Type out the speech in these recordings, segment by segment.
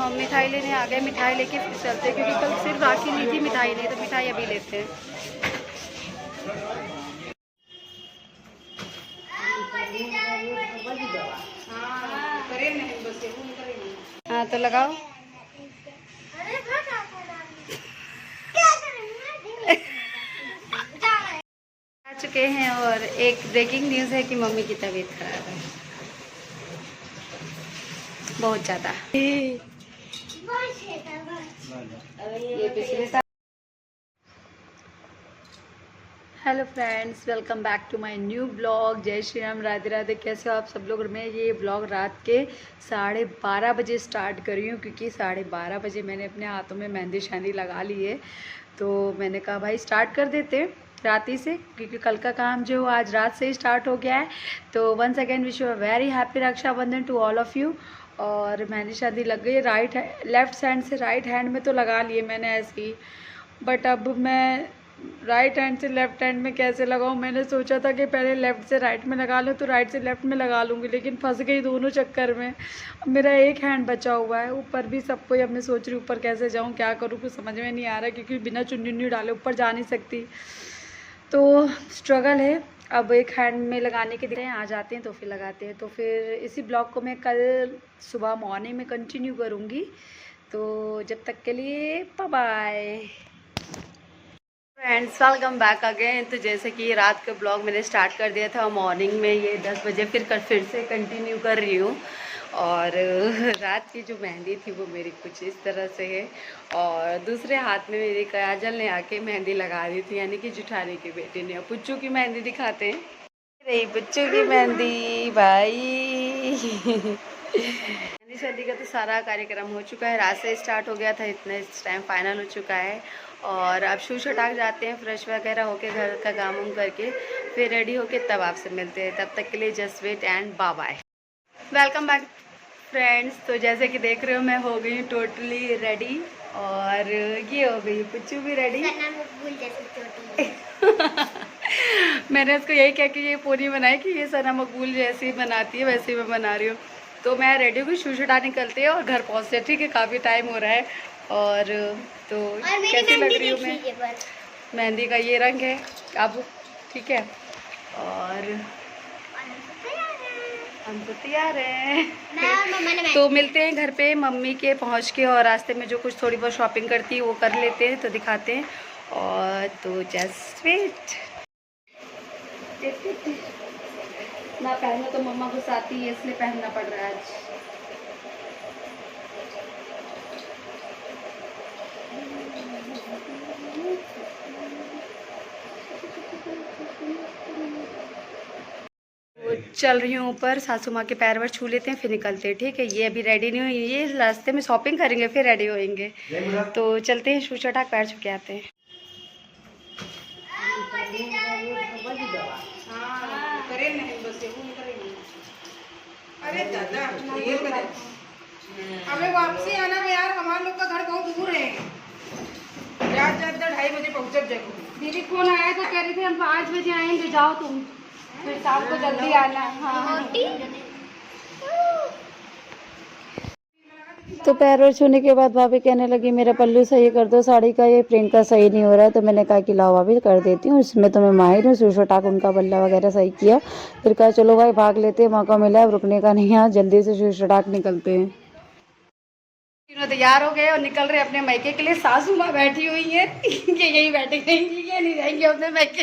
हम मिठाई लेने आ गए, मिठाई लेके फिर चलते क्योंकि कल सिर्फ राखी नहीं थी, मिठाई नहीं, तो मिठाई अभी लेते हैं। हाँ तो लगाओ। आ चुके हैं और एक ब्रेकिंग न्यूज़ है कि मम्मी की तबीयत खराब है बहुत ज़्यादा। ये पिछले साल। Hello friends, welcome back to my new blog. Jai Shri Ram, Radhe Radhe. कैसे हो आप सब लोग। मैं ये ब्लॉग रात के 12:30 बजे स्टार्ट कर रही हूँ क्योंकि 12:30 बजे मैंने अपने हाथों में मेहंदी शहंदी लगा ली है। तो मैंने कहा भाई स्टार्ट कर देते रात ही से, क्योंकि कल का काम जो आज रात से ही स्टार्ट हो गया है। तो once again wish you a very happy Rakshabandhan to all of you. और मेहंदी शादी लग गई लेफ़्ट हैंड से राइट हैंड में तो लगा लिए मैंने ऐसे ही, बट अब मैं राइट हैंड से लेफ़्ट हैंड में कैसे लगाऊं। मैंने सोचा था कि पहले लेफ़्ट से राइट में लगा लूं, तो राइट से लेफ़्ट में लगा लूँगी, लेकिन फंस गई दोनों चक्कर में। अब मेरा एक हैंड बचा हुआ है, ऊपर भी सबको अब मैं सोच रही हूँ ऊपर कैसे जाऊँ, क्या करूँ, कुछ समझ में नहीं आ रहा क्योंकि बिना चुन्नी उन्नी डाले ऊपर जा नहीं सकती, तो स्ट्रगल है। अब एक हैंड में लगाने के दिन आ जाते हैं तो फिर लगाते हैं। तो फिर इसी ब्लॉग को मैं कल सुबह मॉर्निंग में कंटिन्यू करूँगी। तो जब तक के लिए bye bye friends, welcome back again. तो जैसे कि रात का ब्लॉग मैंने स्टार्ट कर दिया था मॉर्निंग में, ये 10 बजे फिर से कंटिन्यू कर रही हूँ। और रात की जो मेहंदी थी वो मेरी कुछ इस तरह से है, और दूसरे हाथ में मेरी काजल ने आके मेहंदी लगा दी थी, यानी कि जुठानी की बेटी ने। पुच्चू की मेहंदी दिखाते हैं, रही पुच्चू की मेहंदी भाई। मेहंदी शादी का तो सारा कार्यक्रम हो चुका है, रात से स्टार्ट हो गया था, इतना इस टाइम फाइनल हो चुका है। और अब शू छटाक जाते हैं, फ्रेश वगैरह होके घर का काम वाम करके फिर रेडी होके तब आपसे मिलते हैं। तब तक के लिए just wait and bye bye. Welcome back friends. तो जैसे कि देख रहे हो मैं हो गई टोटली रेडी, और ये हो गई पुच्चू भी रेडी। मैंने उसको यही कह के ये पूरी बनाई कि ये सना मकबूल जैसी बनाती है वैसे ही मैं बना रही हूँ। तो मैं रेडी हुई, शू छटा निकलते हैं और घर पहुँचते हैं, ठीक है। काफ़ी टाइम हो रहा है। और तो कैसी लग रही हूँ मैं, मेहंदी का ये रंग है अब, ठीक है। और हम तो तैयार हैं। तो मिलते हैं घर पे मम्मी के पहुंच के, और रास्ते में जो कुछ थोड़ी बहुत शॉपिंग करती है वो कर लेते हैं, तो दिखाते हैं। और तो जस्ट वेट। ना पहनो तो मम्मा गुस्साती है, इसलिए पहनना पड़ रहा है आज। चल रही हूँ ऊपर, सासू माँ के पैर वैर छू लेते हैं फिर निकलते हैं, ठीक है। ये अभी रेडी नहीं हुई, ये रास्ते में शॉपिंग करेंगे फिर रेडी होएंगे। तो चलते हैं, शू छटाक पैर छू के आते हैं। अरे दादा हमें वापसी आना है यार, हमारे लोग का घर बहुत दूर है। रात 2:30 बजे पहुँचब जगह। दीदी फोन आया तो कह रही थी हम 5 बजे आएंगे, जाओ तुम, फिर शाम को जल्दी आना। हाँ तो पैर और छूने के बाद भाभी कहने लगी मेरा पल्लू सही कर दो साड़ी का, ये प्रिंट का सही नहीं हो रहा है। तो मैंने कहा कि लाओ भाभी कर देती हूँ, इसमें तो मैं माहिर हूँ। शू टाक उनका बल्ला वगैरह सही किया, फिर कहा चलो भाई भाग लेते हैं, मौका मिला है, रुकने का नहीं है, जल्दी से शू टाक निकलते हैं। तीनों तैयार हो गए और निकल रहे अपने मायके के लिए। सासू माँ बैठी हुई है, ये यही बैठी रहेंगी, ये नहीं रहेंगी अपने मायके।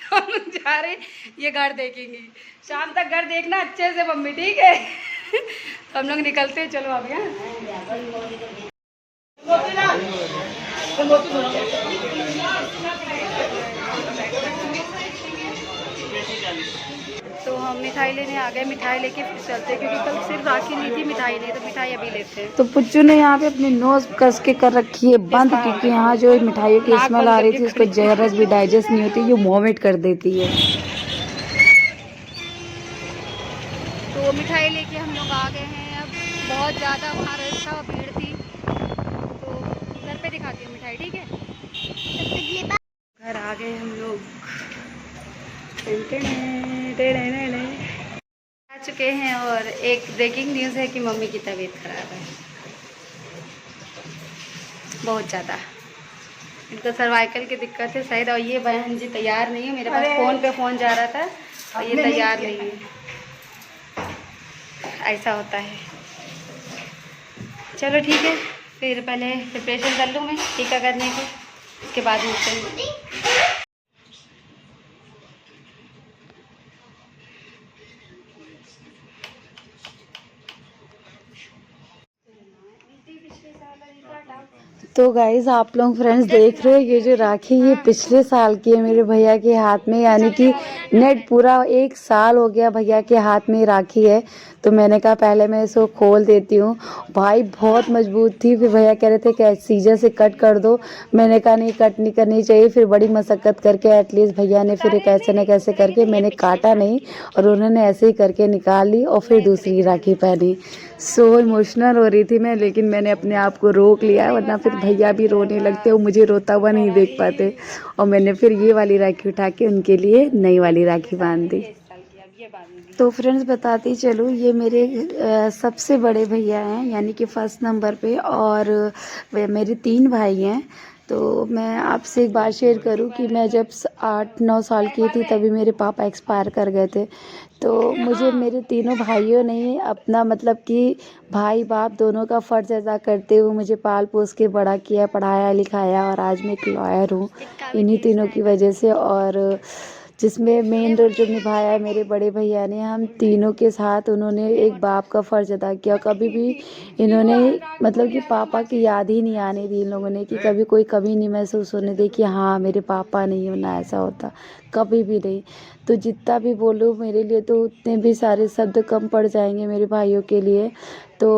हम लोग जा रहे, ये घर देखेंगी, शाम तक घर देखना अच्छे से मम्मी, ठीक है। तो हम लोग निकलते हैं, चलो अब यहाँ। तो हम मिठाई लेने आ गए, मिठाई लेके फिर चलते हैं क्योंकि कल सिर्फ राखी नहीं थी, मिठाई नहीं, तो मिठाई अभी लेते हैं। तो पुच्चू ने यहाँ पे अपनी नोज कस के कर रखी है बंद, क्योंकि यहाँ जो मिठाइयों की स्मेल आ रही थी उसको जरस भी डाइजेस्ट नहीं होती, ये वॉमिट कर देती है। तो मिठाई लेके हम लोग आ गए हैं। अब बहुत ज़्यादा वहाँ रास्ता भीड़ थी, तो घर पे दिखाती हूँ मिठाई, ठीक है। घर आ गए हम लोग, आ चुके हैं, और एक ब्रेकिंग न्यूज़ है कि मम्मी की तबीयत खराब है बहुत ज़्यादा। इनको सर्वाइकल की दिक्कत है शायद, और ये बहन जी तैयार नहीं है। मेरे पास फ़ोन पे फ़ोन जा रहा था और ये तैयार नहीं है। ऐसा होता है। चलो ठीक है, फिर पहले प्रिपरेशन कर लूँ मैं टीका करने की, उसके बाद मिलते हैं। तो गाइज़ आप लोग फ्रेंड्स देख रहे हो, ये जो राखी ये पिछले साल की है मेरे भैया के हाथ में, यानी कि नेट पूरा 1 साल हो गया भैया के हाथ में राखी है। तो मैंने कहा पहले मैं इसको खोल देती हूँ। भाई बहुत मजबूत थी, फिर भैया कह रहे थे कि सीजर से कट कर दो। मैंने कहा नहीं, कट नहीं करनी चाहिए। फिर बड़ी मशक्क़त करके एटलीस्ट भैया ने फिर कैसे न कैसे करके, मैंने काटा नहीं और उन्होंने ऐसे ही करके निकाल ली और फिर दूसरी राखी पहनी। सो इमोशनल हो रही थी मैं, लेकिन मैंने अपने आप को रोक लिया, वरना फिर भैया भी रोने लगते और मुझे रोता हुआ नहीं देख पाते। और मैंने फिर ये वाली राखी उठा के उनके लिए नई वाली राखी बांध दी। तो फ्रेंड्स बताती चलूँ, ये मेरे सबसे बड़े भैया हैं, यानी कि फर्स्ट नंबर पे, और मेरे 3 भाई हैं। तो मैं आपसे एक बात शेयर करूं कि मैं जब 8-9 साल की थी तभी मेरे पापा एक्सपायर कर गए थे। तो मुझे मेरे तीनों भाइयों ने अपना मतलब कि भाई बाप दोनों का फ़र्ज़ अदा करते हुए मुझे पाल पोस के बड़ा किया, पढ़ाया लिखाया, और आज मैं एक लॉयर हूँ इन्हीं तीनों की वजह से। और जिसमें मेन रोल जो निभाया है मेरे बड़े भैया ने, हम तीनों के साथ उन्होंने एक बाप का फ़र्ज़ अदा किया। कभी भी इन्होंने मतलब कि पापा की याद ही नहीं आने दी इन लोगों ने, कि कभी कोई कमी नहीं महसूस होने दी कि हाँ मेरे पापा नहीं होना ऐसा होता, कभी भी नहीं। तो जितना भी बोलूँ मेरे लिए तो उतने भी सारे शब्द कम पड़ जाएंगे मेरे भाइयों के लिए। तो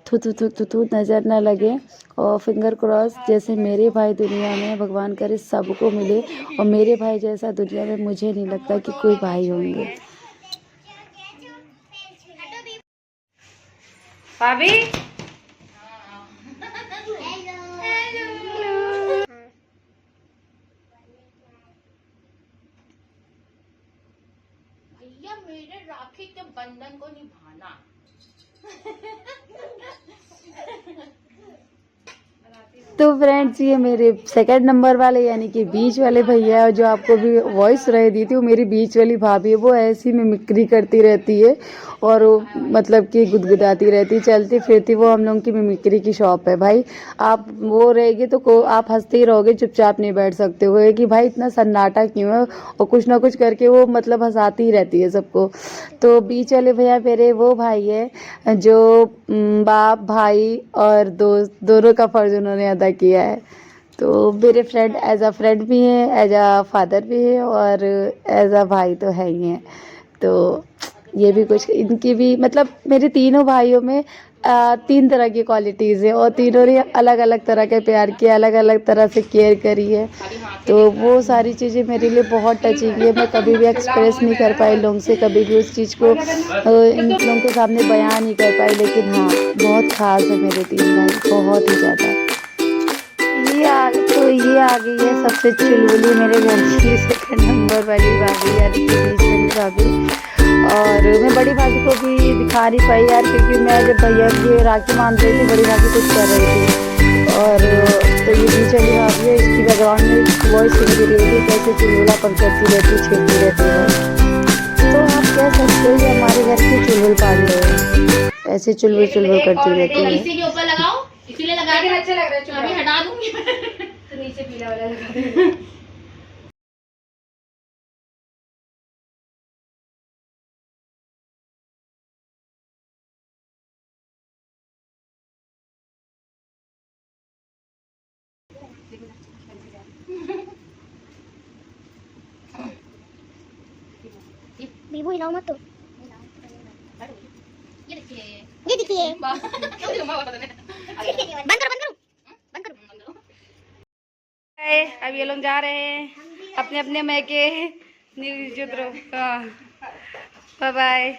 थू थू थू थू थू नज़र ना लगे, और फिंगर क्रॉस, जैसे मेरे भाई दुनिया में भगवान करे सबको मिले, और मेरे भाई जैसा दुनिया में मुझे नहीं लगता कि कोई भाई होंगे। भाभी भैया मेरे राखी के बंधन को निभाना। तो फ्रेंड्स ये मेरे सेकंड नंबर वाले यानी कि बीच वाले भैया है, जो आपको भी वॉइस रह दी थी, वो मेरी बीच वाली भाभी है। वो ऐसी मिमिक्री करती रहती है और वो मतलब कि गुदगुदाती रहती, चलती फिरती। वो हम लोगों की मिमिक्री की शॉप है भाई। आप वो रहेगी तो आप हंसते ही रहोगे, चुपचाप नहीं बैठ सकते हो कि भाई इतना सन्नाटा क्यों है, और कुछ ना कुछ करके वो मतलब हंसाती ही रहती है सबको। तो बीच वाले भैया मेरे वो भाई है जो बाप भाई और दोस्त दोनों का फ़र्ज़ उन्होंने अदा किया है। तो मेरे फ्रेंड एज अ फ्रेंड भी हैं, एज अ फादर भी है, और एज अ भाई तो है ही हैं। तो ये भी कुछ इनकी भी मतलब मेरे तीनों भाइयों में 3 तरह की क्वालिटीज़ है, और तीनों ने अलग अलग तरह के प्यार किया, अलग अलग तरह से केयर करी है। तो वो सारी चीज़ें मेरे लिए बहुत टचिंग है। मैं कभी भी एक्सप्रेस नहीं कर पाई लोगों से, कभी भी उस चीज़ को इन लोगों के सामने बयान नहीं कर पाई, लेकिन हाँ बहुत ख़ास है मेरे 3 भाई, बहुत ही ज़्यादा। ये आ गई है सबसे चुलबुली मेरे घर की सेकंड नंबर वाली भाभी, यानी कि बीच वाली भाभी। और मैं बड़ी भाभी को भी दिखा नहीं पाई यार, क्योंकि मैं जब भैया की राखी बांध रही थी बड़ी भाभी कुछ कर रही थी। और तो ये बीच वाली भाभी है, इसकी बैकग्राउंड में वॉइस सुन रही होगी कैसे चुलबुलापन करती रहती, छेड़ती रहती है। तो आप कह सकते हो कि हमारे घर की चुलबुल पागल है, ऐसे चुलबुल चुलबुल करती रहती है। इसी के ऊपर लगाओ, इसीलिए लगा के अच्छा लग रहा है। अभी हटा दूंगी तो नीचे पीला वाला लगा दूंगी। बीबू हिलाओ मत तो। ये देखिए, ये देखिए बंद करो बंद करो बंद करो। अब ये लोग जा रहे हैं अपने अपने मैके। Bye bye.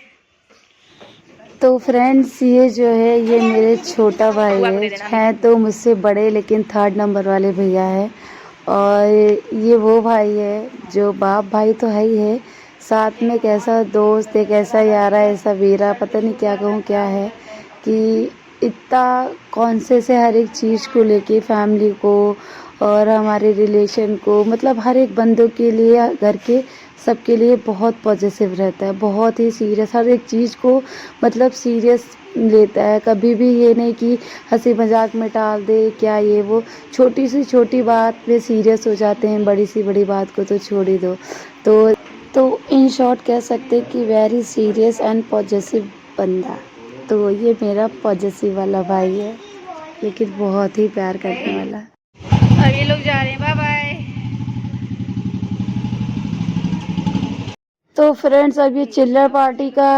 तो फ्रेंड्स ये जो है ये मेरे छोटा भाई है तो मुझसे बड़े, लेकिन 3rd नंबर वाले भैया है। और ये वो भाई है जो बाप भाई तो है ही है, साथ में कैसा दोस्त है, कैसा यारा, ऐसा वीरा, पता नहीं क्या कहूँ क्या है, कि इतना कॉन्शियस है हर एक चीज़ को लेके, फैमिली को और हमारे रिलेशन को, मतलब हर एक बंदों के लिए, घर के सबके लिए बहुत पॉजिटिव रहता है, बहुत ही सीरियस हर एक चीज़ को मतलब सीरियस लेता है। कभी भी ये नहीं कि हंसी मजाक में टाल दे क्या ये वो, छोटी सी छोटी बात पे सीरियस हो जाते हैं, बड़ी सी बड़ी बात को तो छोड़ ही दो। तो इन शॉर्ट कह सकते हैं कि वेरी सीरियस एंड पॉजिटिव बंदा। तो ये मेरा पॉजिटिव वाला भाई है, लेकिन बहुत ही प्यार करने वाला। अब ये लोग जा रहे हैं, बाय बाय। तो फ्रेंड्स अब ये चिल्लर पार्टी का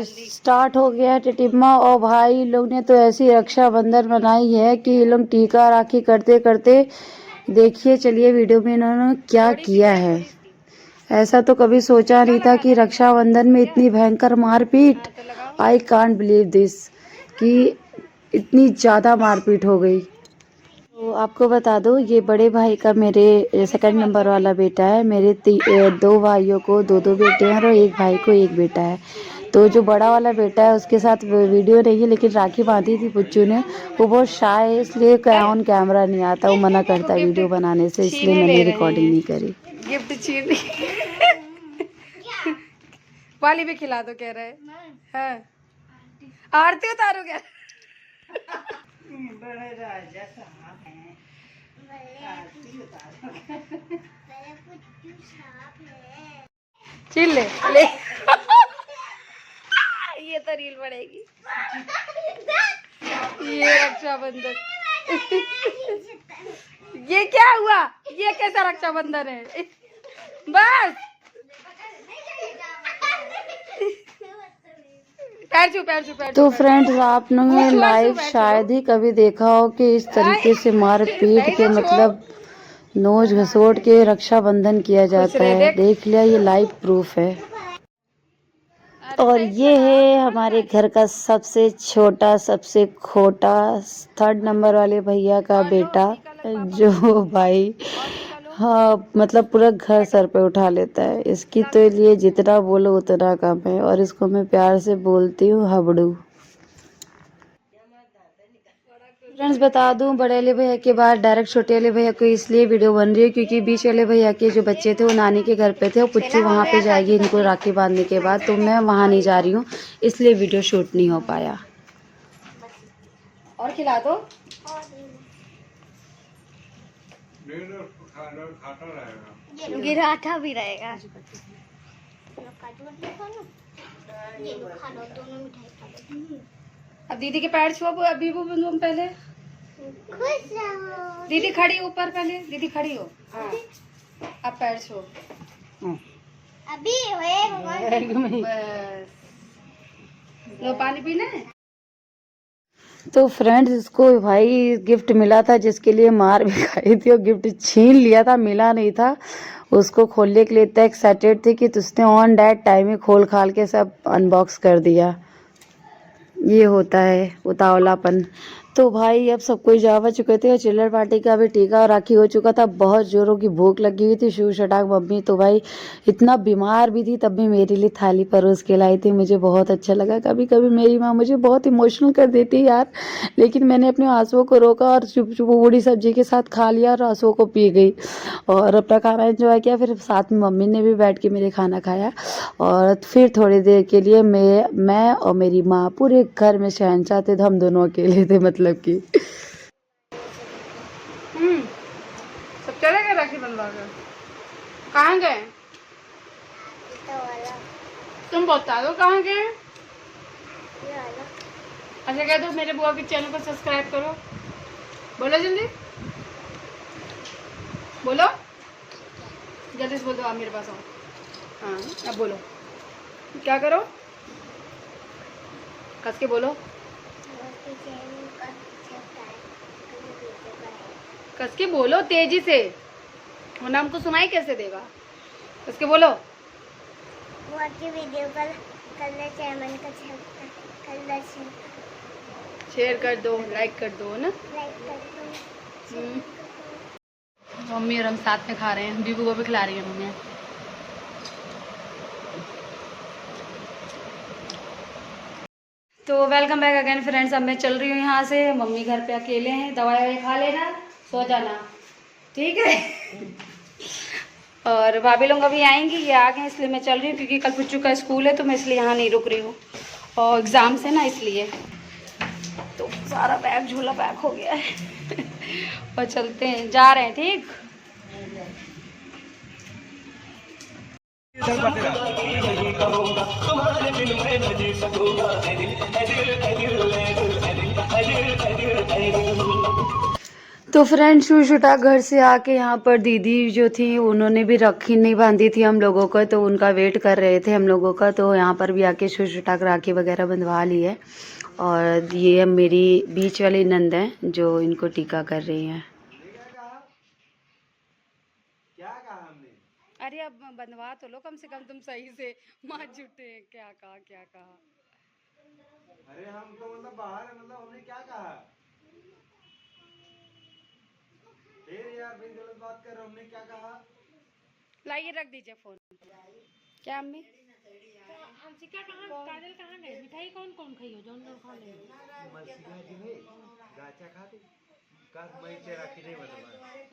स्टार्ट हो गया है टिटिम्मा, और भाई लोग ने तो ऐसी रक्षाबंधन बनाई है कि ये लोग टीका राखी करते करते, देखिए चलिए वीडियो में इन्होंने क्या किया है। ऐसा तो कभी सोचा नहीं था कि रक्षाबंधन में इतनी भयंकर मारपीट। आई कांट बिलीव दिस कि इतनी ज़्यादा मारपीट हो गई। तो आपको बता दो, ये बड़े भाई का मेरे सेकंड नंबर वाला बेटा है। मेरे 2 भाइयों को 2 बेटे हैं और एक भाई को 1 बेटा है। तो जो बड़ा वाला बेटा है उसके साथ वीडियो नहीं है, लेकिन राखी बांधी थी पुच्चू ने। वो बहुत शाय है, इसलिए ऑन कैमरा नहीं आता, वो मना करता है वीडियो बनाने से, इसलिए मैंने रिकॉर्डिंग नहीं करी। गिफ्ट छीन वाली भी खिला दो कह रहे हैं। आरती उतारो क्या? चिल ले ये तो रील बढ़ेगी। ये रक्षाबंधन ये क्या हुआ? ये कैसा रक्षाबंधन है? बस पैर छू। तो फ्रेंड्स आपने लाइव शायद ही कभी देखा हो कि इस तरीके से मार पीट के मतलब नोच घसोट के रक्षाबंधन किया जाता है। देख लिया, ये लाइव प्रूफ है। और ये है हमारे घर का सबसे छोटा, सबसे खोटा 3rd नंबर वाले भैया का बेटा, जो भाई हाँ मतलब पूरा घर सर पे उठा लेता है। इसकी तो लिए जितना बोलो उतना कम है, और इसको मैं प्यार से बोलती हूँ हबड़ू। फ्रेंड्स बता दूं, बड़े वाले भैया के बाद डायरेक्ट छोटे वाले भैया को इसलिए वीडियो बन रही है क्योंकि बीच वाले भैया के जो बच्चे थे वो नानी के घर पे थे, और पुच्चू वहाँ पे जाएगी इनको राखी बांधने के बाद, तो मैं वहाँ नहीं जा रही हूँ, इसलिए वीडियो शूट नहीं हो पाया। और खिला दो। गिराठा भी रहेगा। अब दीदी के पैर छुओ, अभी वो पहले खुश रहो। दीदी खड़ी हो ऊपर, पहले दीदी खड़ी हो। हाँ अब पैर छुओ। अभी बस लो पानी पीना है। तो फ्रेंड्स इसको भाई गिफ्ट मिला था जिसके लिए मार भी खाई थी, और गिफ्ट छीन लिया था, मिला नहीं था। उसको खोलने के लिए इतना एक्साइटेड थे कि उसने ऑन डेट टाइम ही खोल खाल के सब अनबॉक्स कर दिया। ये होता है उतावलापन। तो भाई अब सब कोई जा चुके थे, और चिल्लर पार्टी का भी टीका और राखी हो चुका था। बहुत जोरों की भूख लगी हुई थी। शू शटाक मम्मी तो भाई इतना बीमार भी थी, तब भी मेरे लिए थाली परोस के लाई थी। मुझे बहुत अच्छा लगा। कभी कभी मेरी माँ मुझे बहुत इमोशनल कर देती है यार, लेकिन मैंने अपने आंसुओं को रोका और चुप चुप बूढ़ी सब्जी के साथ खा लिया और आंसुओं को पी गई और अपना खाना एंजॉय किया। फिर साथ में मम्मी ने भी बैठ के मेरे खाना खाया, और फिर थोड़ी देर के लिए मैं और मेरी माँ पूरे घर में शहंशाह थे, हम दोनों अकेले थे मतलब कि। सब चले गए राखी बनवा कर? कहाँ गए? तुम बता दो कहाँ गए। अच्छा कह दो मेरे बुआ के चैनल को सब्सक्राइब करो। बोलो जल्दी बोलो, जल्दी से बोल दो। आप मेरे पास आओ। हाँ अब बोलो, क्या करो? कस के बोलो, कस के बोलो तेजी से, वरना हमको सुनाई कैसे देगा। कस के बोलो। वीडियो पर चैनल का शेयर कर दो, लाइक कर दो ना। लाइक कर दो। मम्मी और हम साथ में खा रहे हैं। बीबू को भी खिला रही है मम्मी। तो वेलकम बैक अगेन फ्रेंड्स। अब मैं चल रही हूँ यहाँ से। मम्मी घर पे अकेले हैं, दवाई खा लेना, सो जाना, ठीक है। और भाभी लोग अभी आएंगी, ये आ गए, इसलिए मैं चल रही हूँ क्योंकि कल पुच्चू का स्कूल है तो मैं इसलिए यहाँ नहीं रुक रही हूँ और एग्ज़ाम से ना इसलिए। तो सारा बैग झोला पैक हो गया है और चलते हैं, जा रहे हैं, ठीक। तो फ्रेंड्स शुशुटा घर से आके यहाँ पर दीदी जो थी उन्होंने भी राखी नहीं बांधी थी हम लोगों को, तो उनका वेट कर रहे थे हम लोगों का। तो यहाँ पर भी आके शुशुटा राखी वगैरह बंधवा ली है। और ये मेरी बीच वाली नंद है जो इनको टीका कर रही हैं। अरे अब बंधवा तो लो कम से कम, तुम सही से माँ झूठे क्या कहा। अरे हम तो मतलब बाहर है, मतलब हमने क्या कहा? फिर यार फिर गलत बात कर रहे हो, हमने क्या कहा? लाइए रख दीजिए फोन। क्या अम्मी? काजल कहाँ गए? मिठाई कौन कौन खाई हो? जौन खा ले। मलसिका जी है, गाचा खाते। कल मैं तेरा की नहीं बता।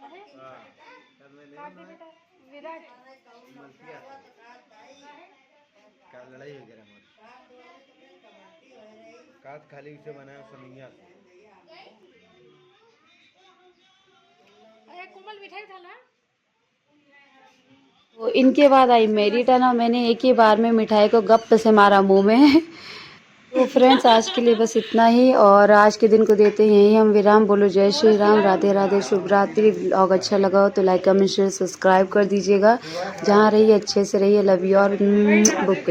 हां, कल मैं नहीं ना विराट मलसिका का लड़ाई हो गया मत। काट खाली से बनाया समिया। अरे कोमल मिठाई था ना? तो इनके बाद आई मेरी टर्न और मैंने एक ही बार में मिठाई को गप से मारा मुंह में। तो फ्रेंड्स आज के लिए बस इतना ही और आज के दिन को देते हैं यही हम विराम। बोलो जय श्री राम, राधे राधे, शुभ रात्रि। ब्लॉग अच्छा लगा हो तो लाइक कमेंट शेयर सब्सक्राइब कर दीजिएगा। जहाँ रहिए अच्छे से रहिए, लव यू और बुक